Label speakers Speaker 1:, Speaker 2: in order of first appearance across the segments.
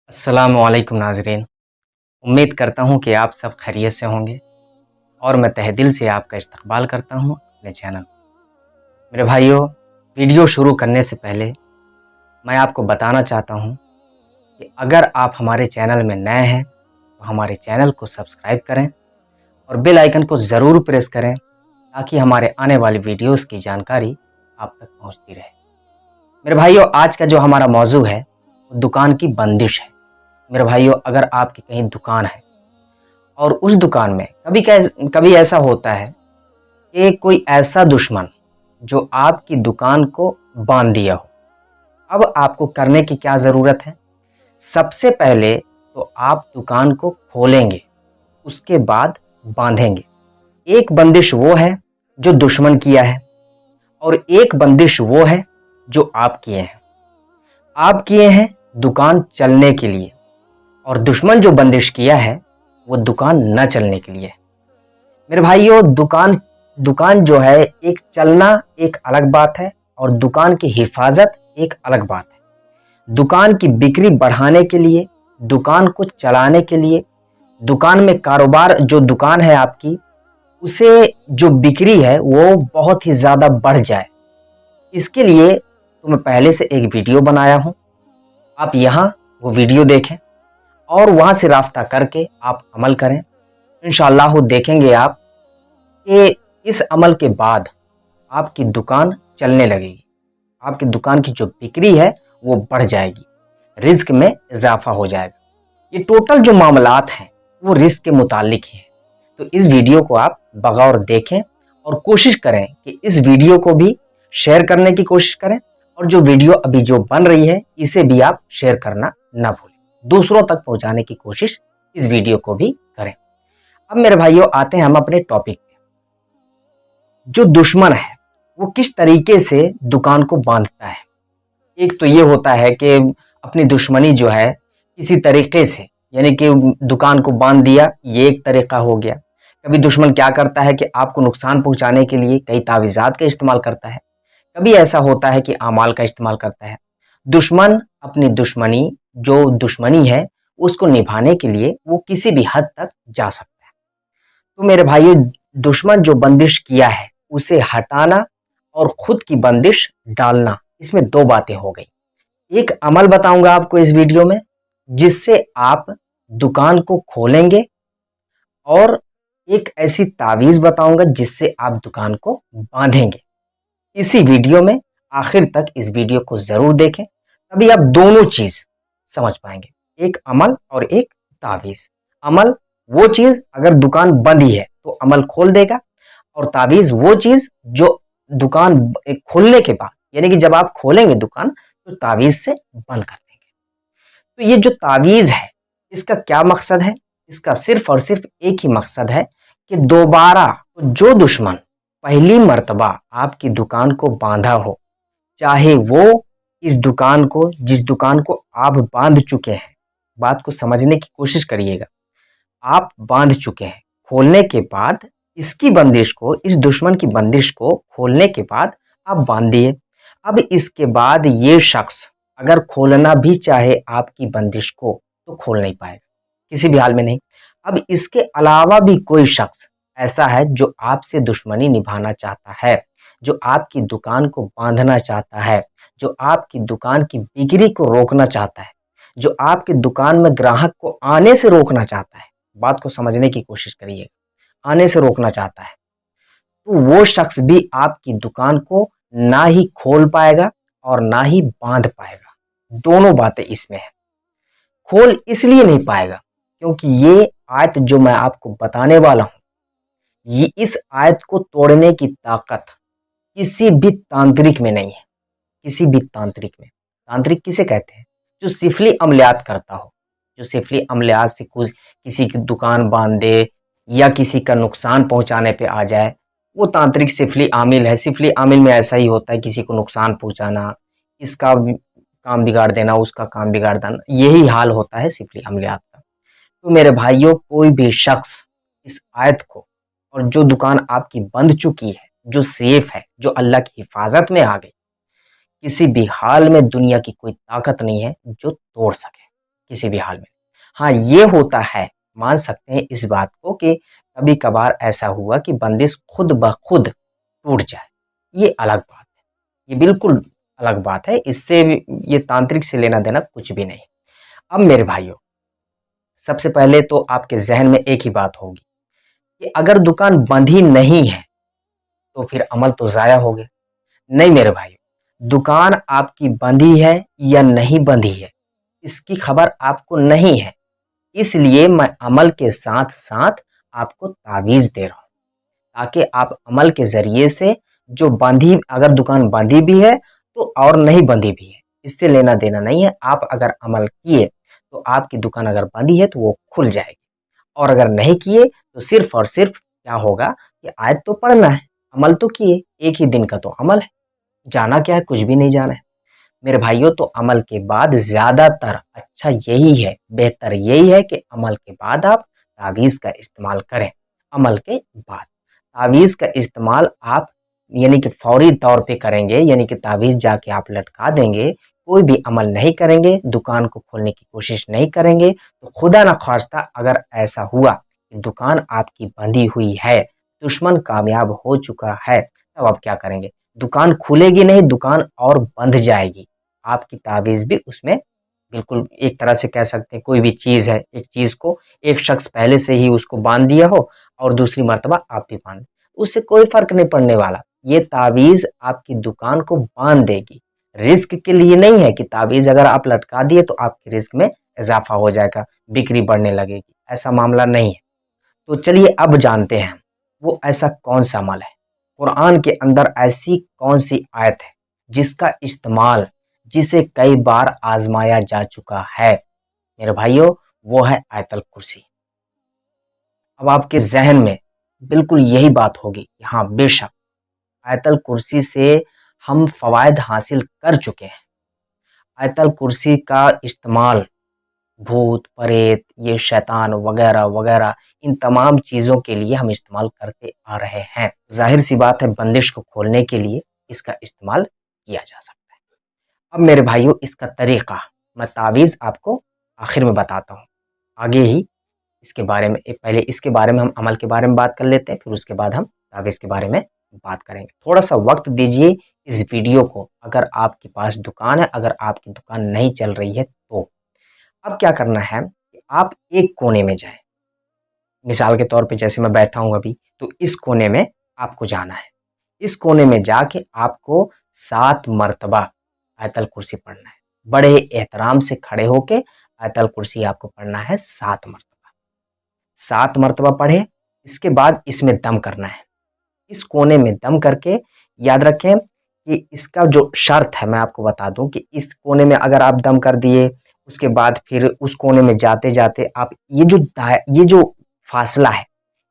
Speaker 1: अस्सलाम वालेकुम नाज़रीन। उम्मीद करता हूँ कि आप सब खैरियत से होंगे और मैं तहे दिल से आपका इस्तकबाल करता हूँ अपने चैनल। मेरे भाइयों, वीडियो शुरू करने से पहले मैं आपको बताना चाहता हूँ कि अगर आप हमारे चैनल में नए हैं तो हमारे चैनल को सब्सक्राइब करें और बेल आइकन को ज़रूर प्रेस करें ताकि हमारे आने वाली वीडियोस की जानकारी आप तक पहुँचती रहे। मेरे भाइयों, आज का जो हमारा मौजू है वो दुकान की बंदिश है। मेरे भाइयों, अगर आपकी कहीं दुकान है और उस दुकान में कभी ऐसा होता है कि कोई ऐसा दुश्मन जो आपकी दुकान को बांध दिया हो। अब आपको करने की क्या ज़रूरत है? सबसे पहले तो आप दुकान को खोलेंगे, उसके बाद बांधेंगे। एक बंदिश वो है जो दुश्मन किया है और एक बंदिश वो है जो आप किए हैं। आप किए हैं दुकान चलने के लिए और दुश्मन जो बंदिश किया है वो दुकान न चलने के लिए। मेरे भाइयों, दुकान जो है एक चलना एक अलग बात है और दुकान की हिफाजत एक अलग बात है। दुकान की बिक्री बढ़ाने के लिए, दुकान को चलाने के लिए, दुकान में कारोबार जो दुकान है आपकी उसे जो बिक्री है वो बहुत ही ज़्यादा बढ़ जाए, इसके लिए तो मैं पहले से एक वीडियो बनाया हूँ। आप यहाँ वो वीडियो देखें और वहाँ से राब्ता करके आप अमल करें। इंशाअल्लाह देखेंगे आप कि इस अमल के बाद आपकी दुकान चलने लगेगी, आपकी दुकान की जो बिक्री है वो बढ़ जाएगी, रिस्क में इजाफा हो जाएगा। ये टोटल जो मामलात हैं वो रिस्क के मुतालिक ही हैं। तो इस वीडियो को आप बगौर देखें और कोशिश करें कि इस वीडियो को भी शेयर करने की कोशिश करें और जो वीडियो अभी जो बन रही है इसे भी आप शेयर करना ना भूलें। दूसरों तक पहुंचाने की कोशिश इस वीडियो को भी करें। अब मेरे भाइयों, आते हैं हम अपने टॉपिक पे। जो दुश्मन है वो किस तरीके से दुकान को बांधता है। एक तो ये होता है कि अपनी दुश्मनी जो है किसी तरीके से, यानी कि दुकान को बांध दिया, ये एक तरीका हो गया। कभी दुश्मन क्या करता है कि आपको नुकसान पहुंचाने के लिए कई तावीज़ात का इस्तेमाल करता है। कभी ऐसा होता है कि आमाल का इस्तेमाल करता है। दुश्मन अपनी दुश्मनी है उसको निभाने के लिए वो किसी भी हद तक जा सकता है। तो मेरे भाइयों, दुश्मन जो बंदिश किया है उसे हटाना और खुद की बंदिश डालना, इसमें दो बातें हो गई। एक अमल बताऊंगा आपको इस वीडियो में जिससे आप दुकान को खोलेंगे और एक ऐसी तावीज़ बताऊंगा जिससे आप दुकान को बांधेंगे। इसी वीडियो में आखिर तक इस वीडियो को ज़रूर देखें, तभी आप दोनों चीज़ समझ पाएंगे, एक अमल और एक तावीज़। अमल वो चीज़ अगर दुकान बंदी है तो अमल खोल देगा, और तावीज़ वो चीज़ जो दुकान खोलने के बाद, यानी कि जब आप खोलेंगे दुकान तो तावीज़ से बंद कर देंगे। तो ये जो तावीज़ है इसका क्या मकसद है? इसका सिर्फ और सिर्फ एक ही मकसद है कि दोबारा जो दुश्मन पहली मर्तबा आपकी दुकान को बांधा हो, चाहे वो जिस दुकान को आप बांध चुके हैं, बात को समझने की कोशिश करिएगा। आप बांध चुके हैं, खोलने के बाद इस दुश्मन की बंदिश को खोलने के बाद आप बांध दिए। अब इसके बाद ये शख्स अगर खोलना भी चाहे आपकी बंदिश को तो खोल नहीं पाएगा, किसी भी हाल में नहीं। अब इसके अलावा भी कोई शख्स ऐसा है जो आपसे दुश्मनी निभाना चाहता है, जो आपकी दुकान को बांधना चाहता है, जो आपकी दुकान की बिक्री को रोकना चाहता है, जो आपकी दुकान में ग्राहक को आने से रोकना चाहता है, बात को समझने की कोशिश करिए, आने से रोकना चाहता है, तो वो शख्स भी आपकी दुकान को ना ही खोल पाएगा और ना ही बांध पाएगा। दोनों बातें इसमें है। खोल इसलिए नहीं पाएगा क्योंकि ये आयत जो मैं आपको बताने वाला हूं, ये इस आयत को तोड़ने की ताकत किसी भी तांत्रिक में नहीं है। किसी भी तांत्रिक में, तांत्रिक किसे कहते हैं? जो सिफली अमलियात करता हो, जो सिफली अमलियात से कुछ किसी की दुकान बांध दे या किसी का नुकसान पहुंचाने पे आ जाए, वो तांत्रिक सिफली आमिल है। सिफली आमिल में ऐसा ही होता है, किसी को नुकसान पहुंचाना, इसका काम बिगाड़ देना, उसका काम बिगाड़ देना, यही हाल होता है सिफली अमलियात का। तो मेरे भाइयों, कोई भी शख्स इस आयत को, और जो दुकान आपकी बंद चुकी है, जो सेफ है, जो अल्लाह की हिफाजत में आ गई, किसी भी हाल में दुनिया की कोई ताकत नहीं है जो तोड़ सके। किसी भी हाल में। हाँ, ये होता है, मान सकते हैं इस बात को कि कभी कभार ऐसा हुआ कि बंदिश खुद ब खुद टूट जाए, ये अलग बात है, ये बिल्कुल अलग बात है। इससे ये तांत्रिक से लेना देना कुछ भी नहीं। अब मेरे भाइयों, सबसे पहले तो आपके जहन में एक ही बात होगी कि अगर दुकान बंधी नहीं है तो फिर अमल तो ज़ाया हो गया। नहीं मेरे भाई, दुकान आपकी बंधी है या नहीं बंधी है, इसकी खबर आपको नहीं है। इसलिए मैं अमल के साथ साथ आपको तावीज़ दे रहा हूँ, ताकि आप अमल के ज़रिए से जो बंधी, अगर दुकान बंधी भी है तो और नहीं बंधी भी है, इससे लेना देना नहीं है। आप अगर अमल किए तो आपकी दुकान अगर बंधी है तो वो खुल जाएगी, और अगर नहीं किए तो सिर्फ और सिर्फ क्या होगा कि आयत तो पढ़ना है, अमल तो किए, एक ही दिन का तो अमल है, जाना क्या है, कुछ भी नहीं जाना है। मेरे भाइयों, तो अमल के बाद ज़्यादातर अच्छा यही है, बेहतर यही है कि अमल के बाद आप तावीज़ का इस्तेमाल करें। अमल के बाद तावीज़ का इस्तेमाल आप यानी कि फौरी तौर पे करेंगे, यानी कि तावीज़ जाके आप लटका देंगे, कोई भी अमल नहीं करेंगे, दुकान को खोलने की कोशिश नहीं करेंगे, तो खुदा न खास्ता अगर ऐसा हुआ कि दुकान आपकी बंधी हुई है, दुश्मन कामयाब हो चुका है, तब आप क्या करेंगे? दुकान खुलेगी नहीं, दुकान और बंध जाएगी। आपकी तावीज़ भी उसमें बिल्कुल एक तरह से कह सकते हैं, कोई भी चीज़ है, एक चीज़ को एक शख्स पहले से ही उसको बांध दिया हो और दूसरी मर्तबा आप भी बांध, उससे कोई फ़र्क नहीं पड़ने वाला। ये तावीज़ आपकी दुकान को बांध देगी। रिस्क के लिए नहीं है कि तावीज़ अगर आप लटका दिए तो आपके रिस्क में इजाफा हो जाएगा, बिक्री बढ़ने लगेगी, ऐसा मामला नहीं है। तो चलिए अब जानते हैं वो ऐसा कौन सा अमल है, कुरान के अंदर ऐसी कौन सी आयत है जिसका इस्तेमाल, जिसे कई बार आजमाया जा चुका है। मेरे भाइयों, वो है आयतल कुर्सी। अब आपके जहन में बिल्कुल यही बात होगी, हाँ बेशक आयतल कुर्सी से हम फवायद हासिल कर चुके हैं। आयतल कुर्सी का इस्तेमाल भूत प्रेत, ये शैतान वगैरह वगैरह, इन तमाम चीज़ों के लिए हम इस्तेमाल करते आ रहे हैं। जाहिर सी बात है, बंदिश को खोलने के लिए इसका इस्तेमाल किया जा सकता है। अब मेरे भाइयों, इसका तरीक़ा मैं तावीज़ आपको आखिर में बताता हूँ, आगे ही इसके बारे में, पहले इसके बारे में हम अमल के बारे में बात कर लेते हैं, फिर उसके बाद हम तावीज़ के बारे में बात करेंगे। थोड़ा सा वक्त दीजिए इस वीडियो को, अगर आपके पास दुकान है, अगर आपकी दुकान नहीं चल रही है तो। अब क्या करना है कि आप एक कोने में जाएं, मिसाल के तौर पे जैसे मैं बैठा हूं अभी, तो इस कोने में आपको जाना है। इस कोने में जाके आपको 7 मरतबा आयतल कुर्सी पढ़ना है। बड़े एहतराम से खड़े होके आयतल कुर्सी आपको पढ़ना है 7 मरतबा। 7 मरतबा पढ़े, इसके बाद इसमें दम करना है। इस कोने में दम करके, याद रखें कि इसका जो शर्त है मैं आपको बता दूं कि इस कोने में अगर आप दम कर दिए, उसके बाद फिर उस कोने में जाते जाते आप ये जो फासला है,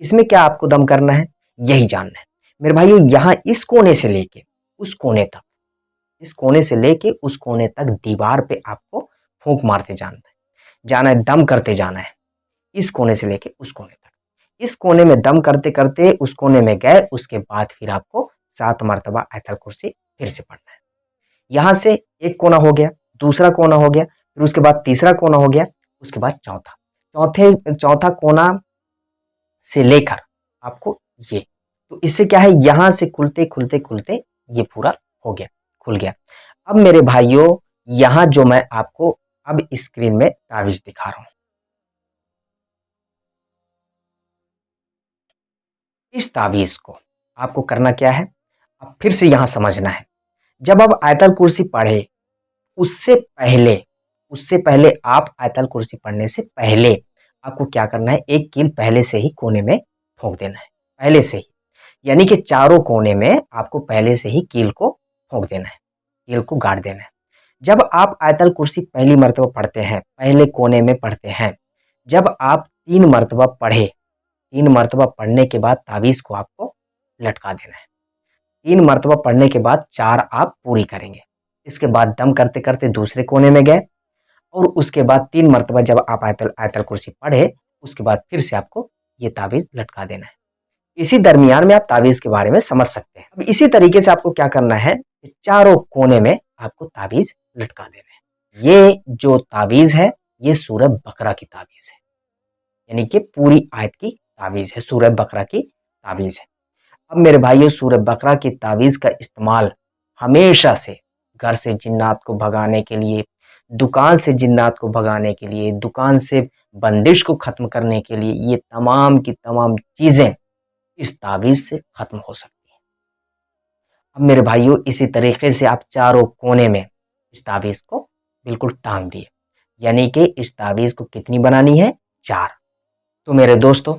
Speaker 1: इसमें क्या आपको दम करना है, यही जानना है। मेरे भाइयों, यहाँ इस कोने से लेके उस कोने तक, इस कोने से लेके उस कोने तक दीवार पे आपको फूंक मारते जाना है, दम करते जाना है, इस कोने से लेके उस कोने तक। इस कोने में दम करते करते उस कोने में गए, उसके बाद फिर आपको 7 मरतबा आयतल कुर्सी फिर से पढ़ना है। यहाँ से एक कोना हो गया, दूसरा कोना हो गया, फिर उसके बाद तीसरा कोना हो गया, उसके बाद चौथा कोना से लेकर आपको ये, तो इससे क्या है, यहां से खुलते खुलते खुलते ये पूरा हो गया, खुल गया। अब मेरे भाइयों, यहां जो मैं आपको अब स्क्रीन में तावीज दिखा रहा हूं, इस तावीज को आपको करना क्या है, अब फिर से यहां समझना है। जब आप आयतल कुर्सी पढ़े, उससे पहले आप आयतल कुर्सी पढ़ने से पहले आपको क्या करना है, एक कील पहले से ही कोने में ठोक देना है, पहले से ही, यानी कि चारों कोने में आपको पहले से ही कील को ठोक देना है, कील को गाड़ देना है। जब आप आयतल कुर्सी पहली मरतबा पढ़ते हैं, पहले कोने में पढ़ते हैं, जब आप 3 मरतबा पढ़े, 3 मरतबा पढ़ने के बाद तावीज़ को आपको लटका देना है। 3 मरतबा पढ़ने के बाद 4 आप पूरी करेंगे। इसके बाद दम करते करते दूसरे कोने में गए, और उसके बाद 3 मरतबा जब आप आयतल कुर्सी पढ़े, उसके बाद फिर से आपको ये तावीज़ लटका देना है। इसी दरमियान में आप तावीज़ के बारे में समझ सकते हैं। अब इसी तरीके से आपको क्या करना है, चारों कोने में आपको तावीज़ लटका देना है। ये जो तावीज़ है یہ سورہ بقرہ کی تعویذ ہے، یعنی کہ پوری آیت کی تعویذ ہے، سورہ بقرہ کی تعویذ ہے۔ اب میرے بھائیو سورہ بقرہ کی تعویذ کا استعمال ہمیشہ سے گھر سے جنات کو بھگانے کے لیے، دکان سے جنات کو بھگانے کے لیے، دکان سے بندش کو ختم کرنے کے لیے، یہ تمام کی تمام چیزیں اس تعویذ سے ختم ہو سکتی ہیں۔ اب میرے بھائیو اسی طریقے سے آپ چاروں کونے میں اس تعویذ کو بالکل ٹانگ دیے، یعنی کہ اس تعویذ کو کتنی بنانی ہے؟ 4۔ تو میرے دوستو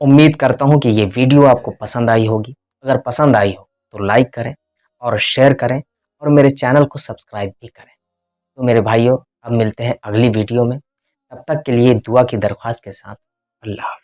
Speaker 1: امید کرتا ہوں کہ یہ ویڈیو آپ کو پسند آئی ہوگی۔ اگر پسند آئی ہو تو لائک کریں اور شیئر کریں اور میرے چینل کو سبسکرائب بھی کریں۔ تو میرے بھائیو اب ملتے ہیں اگلی ویڈیو میں، تب تک کے لیے دعا کی درخواست کے ساتھ اللہ حافظ۔